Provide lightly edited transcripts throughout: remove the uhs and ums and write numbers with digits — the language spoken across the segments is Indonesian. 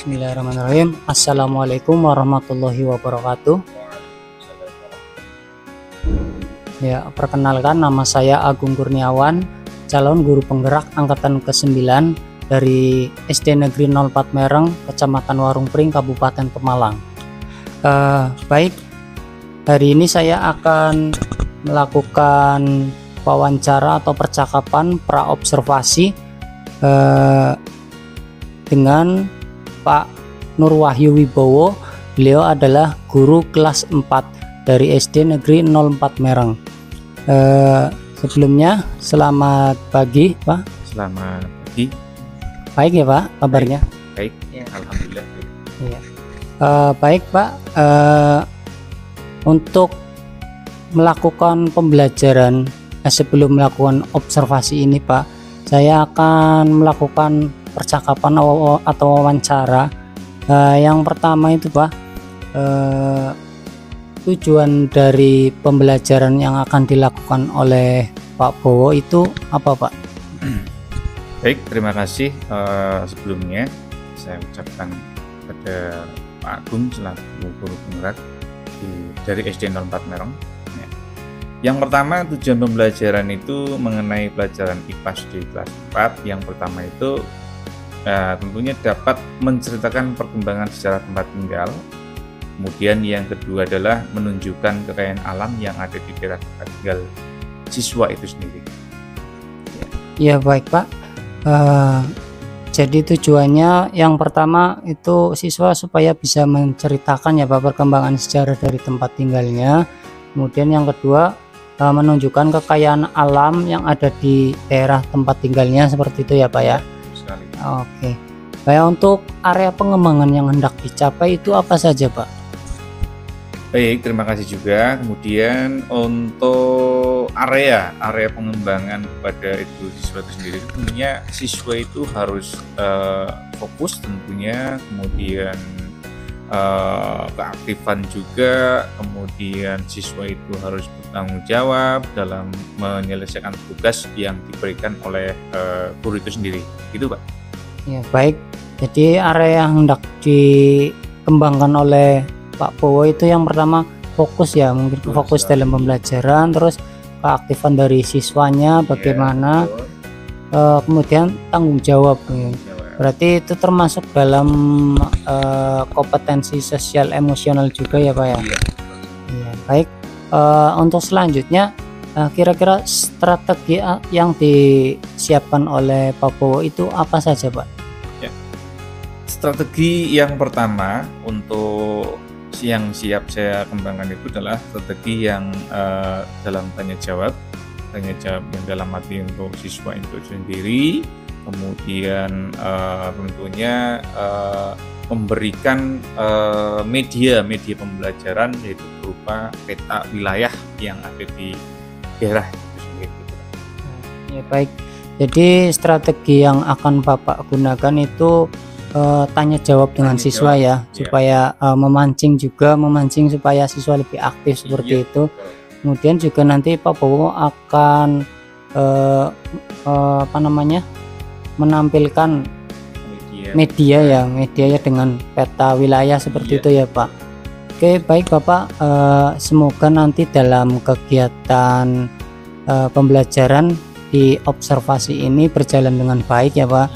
Bismillahirrahmanirrahim. Assalamualaikum warahmatullahi wabarakatuh. Ya, perkenalkan nama saya Agung Kurniawan, calon guru penggerak angkatan ke-9 dari SD Negeri 04 Mereng, Kecamatan Warung Pring, Kabupaten Pemalang. Baik, hari ini saya akan melakukan wawancara atau percakapan praobservasi dengan Pak Nur Wahyu Wibowo. Beliau adalah guru kelas 4 dari SD Negeri 04 Mereng. Sebelumnya selamat pagi Pak. Selamat pagi. Baik ya Pak kabarnya? Baik, ya. Alhamdulillah. Iya. Baik Pak, untuk melakukan pembelajaran sebelum melakukan observasi ini Pak, saya akan melakukan percakapan atau wawancara. Yang pertama itu Pak, tujuan dari pembelajaran yang akan dilakukan oleh Pak Bowo itu apa Pak? Baik, terima kasih. Sebelumnya saya ucapkan pada Pak Agung selaku guru penggerak dari SD 04 Mereng. Yang pertama, tujuan pembelajaran itu mengenai pelajaran IPAS di kelas 4. Yang pertama itu tentunya dapat menceritakan perkembangan sejarah tempat tinggal. Kemudian yang kedua adalah menunjukkan kekayaan alam yang ada di daerah tempat tinggal siswa itu sendiri. Ya baik Pak, jadi tujuannya yang pertama itu siswa supaya bisa menceritakan ya Pak perkembangan sejarah dari tempat tinggalnya. Kemudian yang kedua menunjukkan kekayaan alam yang ada di daerah tempat tinggalnya, seperti itu ya Pak ya. Sekali. Oke. Baik, untuk area pengembangan yang hendak dicapai itu apa saja Pak? Baik, terima kasih juga. Kemudian untuk area pengembangan pada itu siswa itu sendiri, tentunya siswa itu harus fokus tentunya, kemudian keaktifan juga, kemudian siswa itu harus bertanggung jawab dalam menyelesaikan tugas yang diberikan oleh guru itu sendiri, gitu Pak. Ya baik, jadi area yang hendak dikembangkan oleh Pak Bowo itu yang pertama fokus ya, mungkin fokus dalam pembelajaran, terus keaktifan dari siswanya bagaimana, kemudian tanggung jawab. Berarti itu termasuk dalam kompetensi sosial emosional juga ya Pak ya. Iya, baik. Untuk selanjutnya kira-kira strategi yang disiapkan oleh Pak Bowo itu apa saja Pak? Ya. Strategi yang pertama untuk yang siap saya kembangkan itu adalah strategi yang dalam tanya jawab yang dalam arti untuk siswa itu sendiri. Kemudian tentunya memberikan media pembelajaran, yaitu berupa peta wilayah yang ada di daerah itu sendiri. Ya baik, jadi strategi yang akan Bapak gunakan itu tanya jawab dengan siswa ya, supaya memancing supaya siswa lebih aktif seperti itu. Kemudian juga nanti Pak Bowo akan menampilkan media ya dengan peta wilayah seperti itu ya Pak. Oke baik Bapak, semoga nanti dalam kegiatan pembelajaran di observasi ini berjalan dengan baik ya Pak.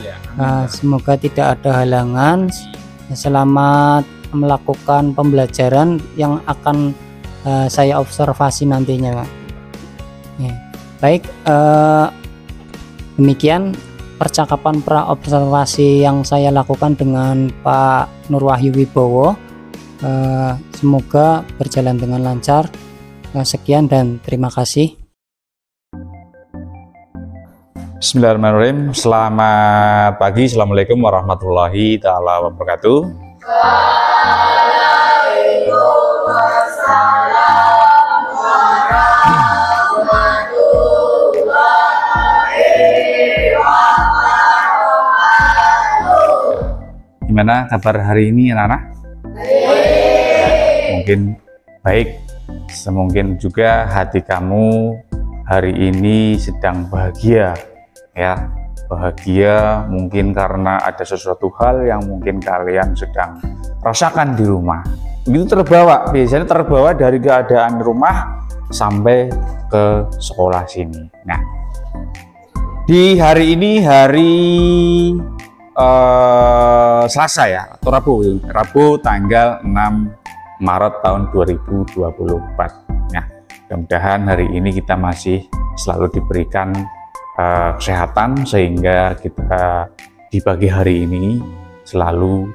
Semoga tidak ada halangan. Selamat melakukan pembelajaran yang akan saya observasi nantinya Pak. Ya. Baik, demikian percakapan praobservasi yang saya lakukan dengan Pak Nur Wahyu Wibowo. Semoga berjalan dengan lancar. Sekian dan terima kasih. Bismillahirrahmanirrahim. Selamat pagi. Assalamualaikum warahmatullahi taala wabarakatuh. Gimana kabar hari ini anak-anak? Mungkin baik. Semungkin juga hati kamu hari ini sedang bahagia ya, bahagia, mungkin karena ada sesuatu hal yang mungkin kalian sedang rasakan di rumah. Begitu terbawa, biasanya terbawa dari keadaan rumah sampai ke sekolah sini. Nah, di hari ini hari Selasa ya, atau Rabu tanggal 6 Maret tahun 2024. Nah, mudah-mudahan hari ini kita masih selalu diberikan kesehatan sehingga kita di pagi hari ini selalu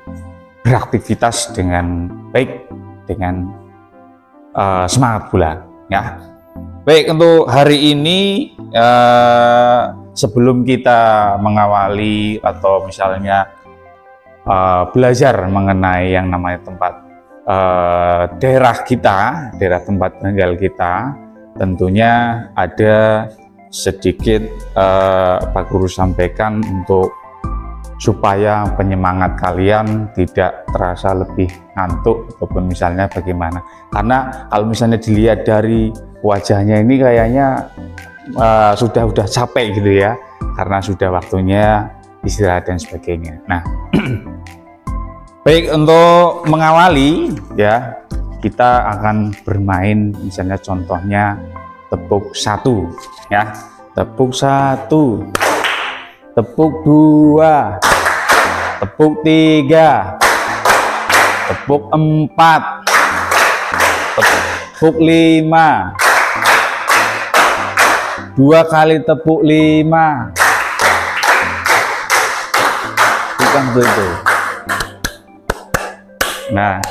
beraktivitas dengan baik, dengan semangat pula ya. Baik, untuk hari ini sebelum kita mengawali atau misalnya belajar mengenai yang namanya tempat daerah kita, daerah tempat tinggal kita, tentunya ada sedikit Pak Guru sampaikan untuk supaya penyemangat kalian tidak terasa lebih ngantuk ataupun misalnya bagaimana. Karena kalau misalnya dilihat dari wajahnya ini kayaknya sudah capek gitu ya, karena sudah waktunya istirahat dan sebagainya. Nah, baik, untuk mengawali ya, kita akan bermain misalnya contohnya tepuk 1 ya, tepuk 1, tepuk 2, tepuk 3, tepuk 4, tepuk 5, 2 kali tepuk 5, bukan begitu. Nah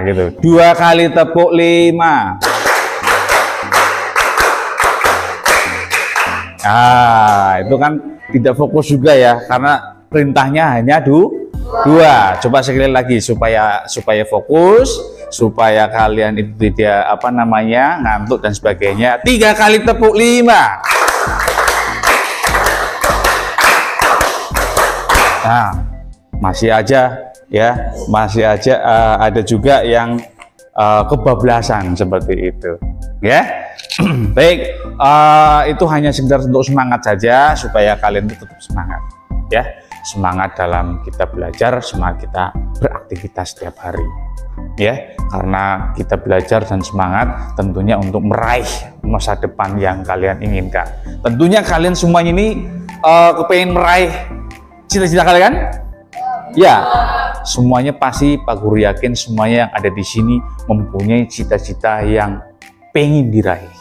gitu, 2 kali tepuk 5. Itu kan tidak fokus juga ya, karena perintahnya hanya 2. Coba sekali lagi supaya fokus, supaya kalian itu tidak ngantuk dan sebagainya. 3 kali tepuk 5. Nah, masih aja ada juga yang kebablasan seperti itu ya. Baik, itu hanya sekedar untuk semangat saja supaya kalian tetap semangat ya, semangat dalam kita belajar, semangat kita beraktivitas setiap hari ya, karena kita belajar dan semangat tentunya untuk meraih masa depan yang kalian inginkan. Tentunya kalian semuanya ini kepengen meraih cita-cita kalian ya. Semuanya pasti Pak Guru yakin semuanya yang ada di sini mempunyai cita-cita yang pengen diraih.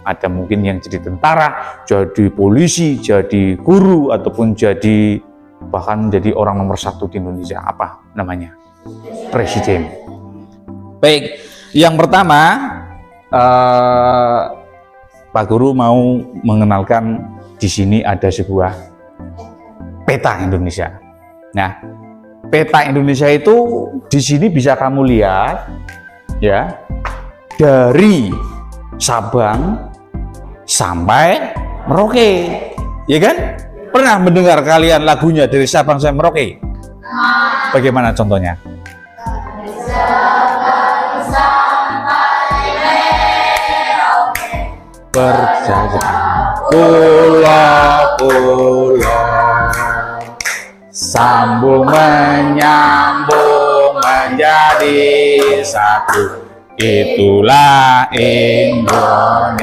Ada mungkin yang jadi tentara, jadi polisi, jadi guru, ataupun bahkan menjadi orang nomor 1 di Indonesia. Apa namanya? Presiden. Baik, yang pertama Pak Guru mau mengenalkan di sini ada sebuah peta Indonesia. Nah, peta Indonesia itu di sini bisa kamu lihat ya, dari Sabang sampai Merauke, ya kan? Pernah mendengar kalian lagunya dari Sabang sampai Merauke? Bagaimana contohnya? Berjalan pulau-pulau, sambung menyambung menjadi satu. Itulah Indonesia.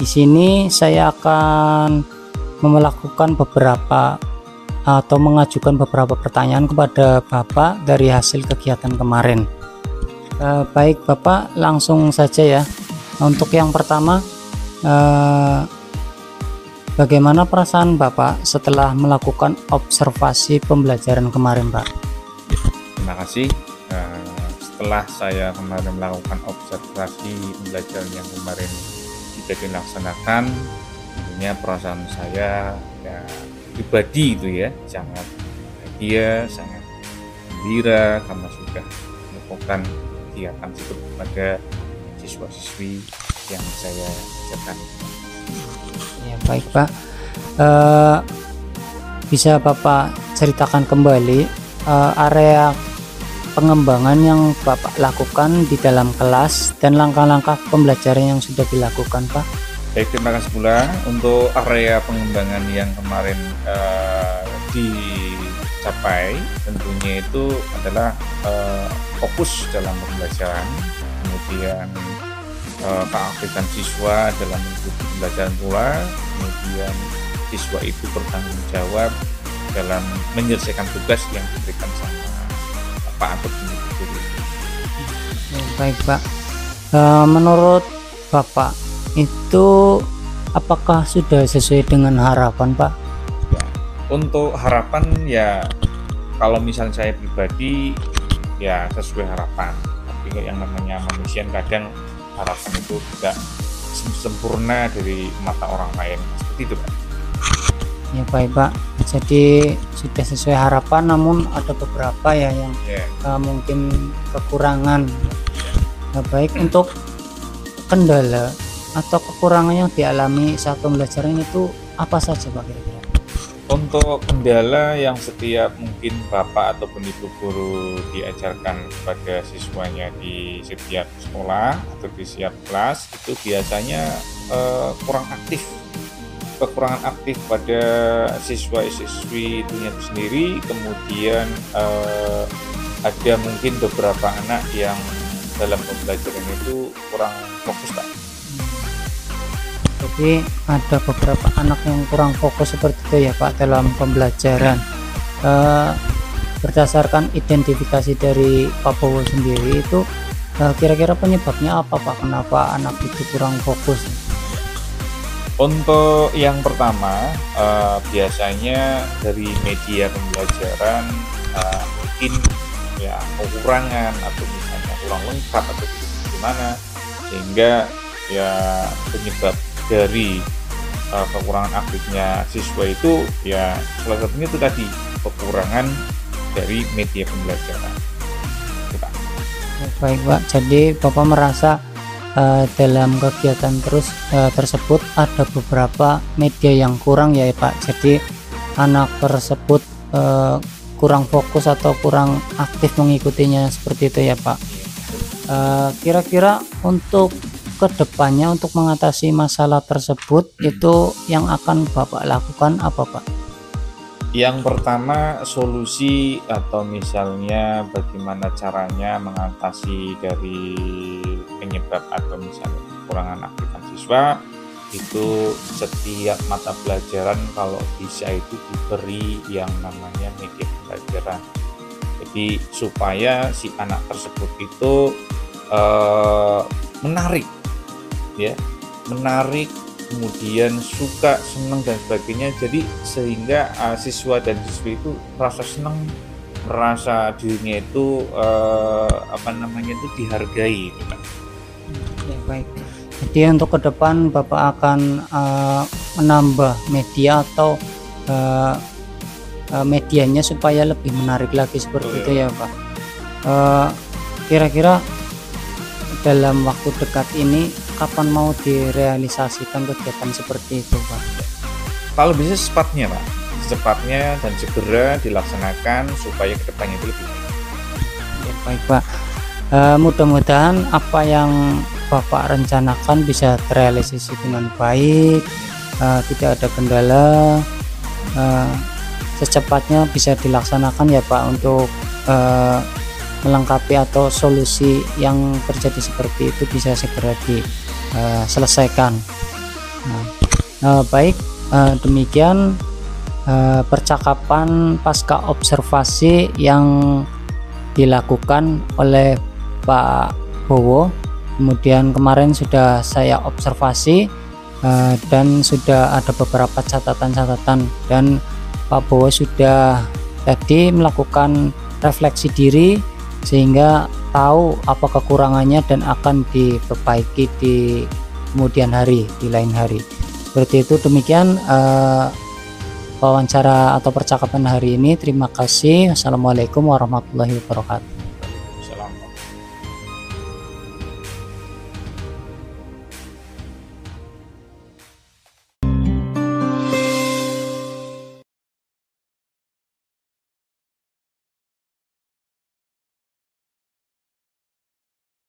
di sini saya akan melakukan beberapa atau mengajukan beberapa pertanyaan kepada Bapak dari hasil kegiatan kemarin. Baik Bapak, langsung saja ya. Untuk yang pertama, bagaimana perasaan Bapak setelah melakukan observasi pembelajaran kemarin, Pak? Terima kasih. Setelah saya kemarin melakukan observasi pembelajaran yang kemarin tidak dilaksanakan, tentunya perasaan saya ya pribadi itu ya sangat bahagia, sangat gembira karena sudah melakukan kegiatan itu kepada siswa-siswi yang saya ajarkan. Ya, baik Pak. Bisa Bapak ceritakan kembali area pengembangan yang Bapak lakukan di dalam kelas dan langkah-langkah pembelajaran yang sudah dilakukan, Pak? Baik, terima kasih pula untuk area pengembangan yang kemarin dicapai. Tentunya itu adalah fokus dalam pembelajaran, kemudian keaktifan siswa dalam mengikuti pembelajaran pula, kemudian siswa itu bertanggung jawab dalam menyelesaikan tugas yang diberikan sama Pak atau guru. Baik Pak, menurut Bapak itu apakah sudah sesuai dengan harapan, Pak? Ya, untuk harapan ya kalau misalnya saya pribadi ya sesuai harapan, tapi yang namanya manusia kadang harapan itu tidak sempurna dari mata orang lain, seperti itu Pak. Ya baik Pak, jadi sudah sesuai harapan namun ada beberapa ya yang mungkin kekurangan. Nah, baik, untuk kendala atau kekurangan yang dialami saat pembelajaran itu apa saja Pak kira-kira? Untuk kendala yang setiap mungkin Bapak ataupun Ibu guru diajarkan kepada siswanya di setiap sekolah atau di setiap kelas itu biasanya kurang aktif. Kekurangan aktif pada siswa-siswi itu sendiri, kemudian ada mungkin beberapa anak yang dalam pembelajaran itu kurang fokus Pak. Jadi ada beberapa anak yang kurang fokus seperti itu ya Pak dalam pembelajaran. Berdasarkan identifikasi dari Pak Bowo sendiri itu kira-kira penyebabnya apa Pak? Kenapa anak itu kurang fokus? Untuk yang pertama, biasanya dari media pembelajaran mungkin ya kekurangan atau misalnya kurang lengkap atau gimana, sehingga ya penyebab dari kekurangan aktifnya siswa itu ya salah satunya itu tadi kekurangan dari media pembelajaran. Baik Pak, jadi Bapak merasa dalam kegiatan tersebut ada beberapa media yang kurang ya Pak, jadi anak tersebut kurang fokus atau kurang aktif mengikutinya seperti itu ya Pak. Kira-kira untuk kedepannya untuk mengatasi masalah tersebut itu yang akan Bapak lakukan apa Pak? Yang pertama, solusi atau misalnya bagaimana caranya mengatasi dari penyebab atau misalnya kekurangan aktifan siswa itu setiap mata pelajaran kalau bisa itu diberi yang namanya media pembelajaran. Jadi supaya si anak tersebut itu menarik, kemudian suka, senang dan sebagainya. Jadi sehingga siswa dan siswi itu merasa senang, merasa dirinya itu dihargai gitu, Pak. Ya, baik. Jadi untuk ke depan Bapak akan menambah media atau medianya supaya lebih menarik lagi seperti itu ya Pak. Kira-kira dalam waktu dekat ini kapan mau direalisasikan kegiatan seperti itu Pak? Kalau bisa secepatnya Pak, secepatnya dan segera dilaksanakan supaya kedepannya itu lebih baik. Ya, baik Pak, mudah-mudahan apa yang Bapak rencanakan bisa terrealisasi dengan baik, tidak ada kendala, secepatnya bisa dilaksanakan ya Pak untuk melengkapi atau solusi yang terjadi seperti itu bisa segera diselesaikan. Baik, demikian percakapan pasca observasi yang dilakukan oleh Pak Bowo. Kemudian kemarin sudah saya observasi dan sudah ada beberapa catatan-catatan, dan Pak Bowo sudah tadi melakukan refleksi diri sehingga tahu apa kekurangannya dan akan diperbaiki di kemudian hari, di lain hari. Seperti itu. Demikian wawancara atau percakapan hari ini. Terima kasih. Assalamualaikum warahmatullahi wabarakatuh.